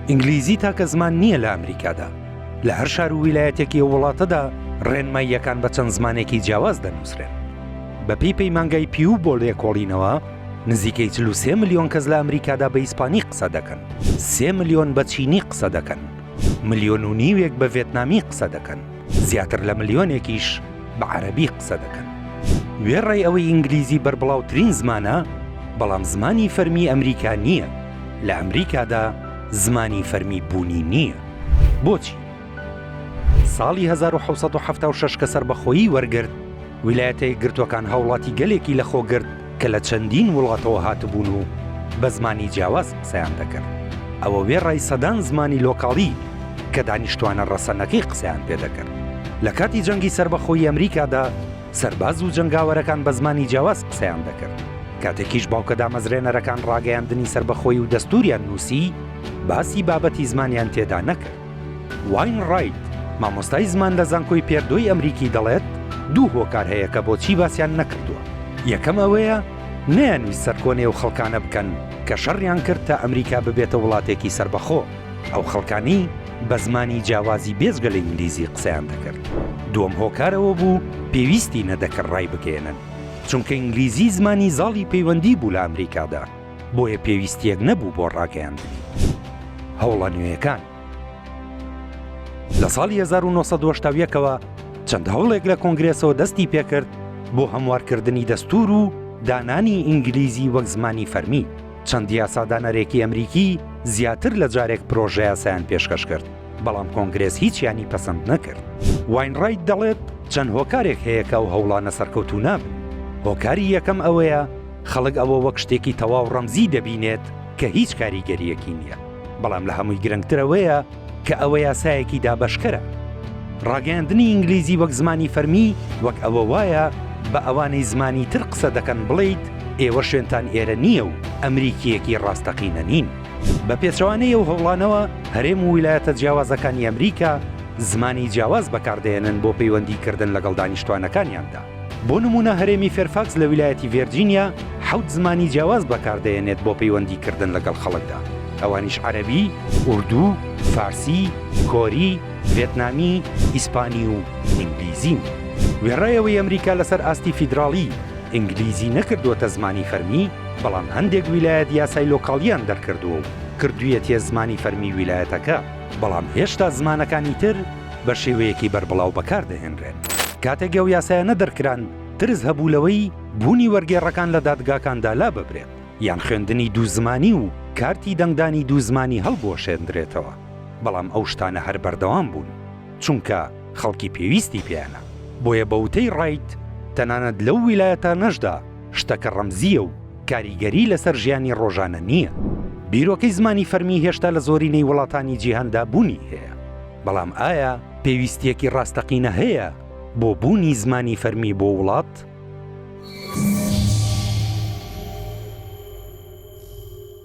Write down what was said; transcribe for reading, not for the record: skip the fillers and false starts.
ئینگلیزی تاکە زمان نییە لە ئەمریکادا. لە هەر شار و ویلایەتێکی وڵاتەدا ڕێنماییەکان بە چەند زمانێکی جیاواز دەنووسرێن. بەپێی پەیمانگای پیو بۆ لێکۆڵینەوە نزیکەی 43 ملیۆن کەس لە ئەمریکادا بە ئیسپانی قسە دەکەن، 3 ملیۆن بە چینی قسە دەکەن، 1.5 ملیۆن بە ڤێتنامی قسە دەکەن، زیاتر لە ملیۆنێکیش بە عەرەبی قسە دەکەن. وێڕای ئەوەی ئینگلیزی بەربڵاوترین زمانە، بەڵام زمانی فەرمی ئەمریکا نییە. لە ئەمریکادا زمانی فەرمی بوونی نییە. بۆچی؟ ساڵی 1976 کە سەربەخۆیی وەرگرت، ویلایەتە یەکگرتووەکان هەوڵاتی گەلێکی لەخۆگرت کە لە چەندین وڵاتەوە هاتبوون و بە زمانی جیاواز قسەیان دەکرد. ئەوە وێڕای سەدان زمانی لۆکاڵی کە دانیشتوانە ڕەسەنەکەی قسەیان پێدەکرد. لە کاتی جەنگی سەربەخۆیی ئەمریکادا سەرباز و جەنگاوەرەکان بە زمانی جیاواز قسەیان دەکرد. کاتێکیش باوکە دامەزرێنەرەکان ڕاگەیاندنی سەربەخۆیی و دەستوریان نووسی، باسی بابەتی زمانیان تێدا نەکرد. واین ڕایت، مامۆستای زمان لە زانکۆی پێردۆی ئەمریکی دەڵێت دوو هۆکار هەیە کە بۆچی باسییان نەکردووە. یەکەم ئەوەیە نەیانویست سەرکۆنێ و خەڵکانە بکەن کە شەڕیان کرد تا ئەمریکا ببێتە وڵاتێکی سەربەخۆ. ئەو خەڵکانی بە زمانی جیاوازی بێجگە لە ئینگلیزی قسەیان دەکرد. دووەم هۆکارەوە بوو پێویستی نەدەکرد ڕای بگێنن، چونکە ئینگلیزی زمانی زاڵی پەیوەندی بوو لە ئەمریکادا، بۆیە پێویستیەک نەبوو بۆ ڕاگەیاندنی. هەوڵە نوێیەکان لە ساڵی 1970ەوە چەند هەوڵێک لە کۆنگرێسەوە دەستی پێکرد بۆ هەموارکردنی دەستور و دانانی ئینگلیزی وەک زمانی فەرمی. چەند یاسادانەرێکی ئەمریکی زیاتر لە جارێک پرۆژە یاسایان پێشکەش کرد، بەڵام کۆنگرێس هیچیانی پەسەند نەکرد. واینڕایت دەڵێت چەند هۆکارێک هەیە کە ئەو هەوڵانە سەرکەوتوو نابن. هۆکاری یەکەم ئەوەیە خەڵک ئەوە وەک شتێکی تەواو ڕەمزی دەبینێت کە هیچ کاریگەریەکی نییە، بەڵام لە هەمووی گرنگترەوەیە کە ئەوە یاسایەکی دابەشکەرە. ڕاگەیاندنی ئینگلیزی وەک زمانی فەرمی وەک ئەوە وایە بە ئەوانەی زمانی تر قسە دەکەن بڵیت ئێوە شوێنتان ئێرە نییە و ئەمریکیەکی ڕاستەقینە نین. بە پێچەوانەی ئەو هەوڵانەوە هەرێم و ویلایەتە جیاوازەکانی ئەمریکا زمانی جیاواز بەکاردێنن بۆ پەیوەندیکردن لەگەڵ دانیشتوانەکانیاندا. بۆ نمونە هەرێمی فێرفاکس لە ویلایەتی ڤێرجینیا 7 زمانی جیاواز بەکاردێنێت بۆ پەیوەندیکردن لەگەڵ خەڵکدا، ئەوانیش عەرەبی، ئوردو، فارسی، کۆری، ڤێتنامی، ئیسپانی و ئینگلیزی. وێڕایەوەی ئەمریکا لەسەر ئاستی فیدراڵی ئینگلیزی نەکردووەتە زمانی فەرمی، بەڵام هەندێک ویلایەت یاسای لۆکاڵیان دەرکردووە و کردوویەتە زمانی فەرمی ویلایەتەکە، بەڵام هێشتا زمانەکانی تر بە شێوەیەکی بەربڵاو بەکاردەهێنرێن. کاتێک ئەو یاسایانە دەرکران، ترس هەبوو لەوەی بوونی وەرگێڕەکان لە دادگاکاندا لا ببرێت، یان خوێندنی دوو زمانی و کارتی دەنگدانی دوو زمانی هەڵبۆشێندرێتەوە. بەڵام ئەو شتانە هەر بەردەوام بوون، چونکە خەڵکی پێویستی پێیانە. بۆیە بە وتەی ڕایت تەنانەت لەو ویلایەتە نەشدا شتەکە ڕەمزیە و کاریگەری لەسەر ژیانی ڕۆژانە نییە. بیرۆکەی زمانی فەرمی هێشتا لە زۆرینەی وڵاتانی جیهاندا بوونی هەیە، بەڵام ئایا پێویستیەکی ڕاستەقینە هەیە بۆ بوونی زمانی فەرمی بۆ وڵات؟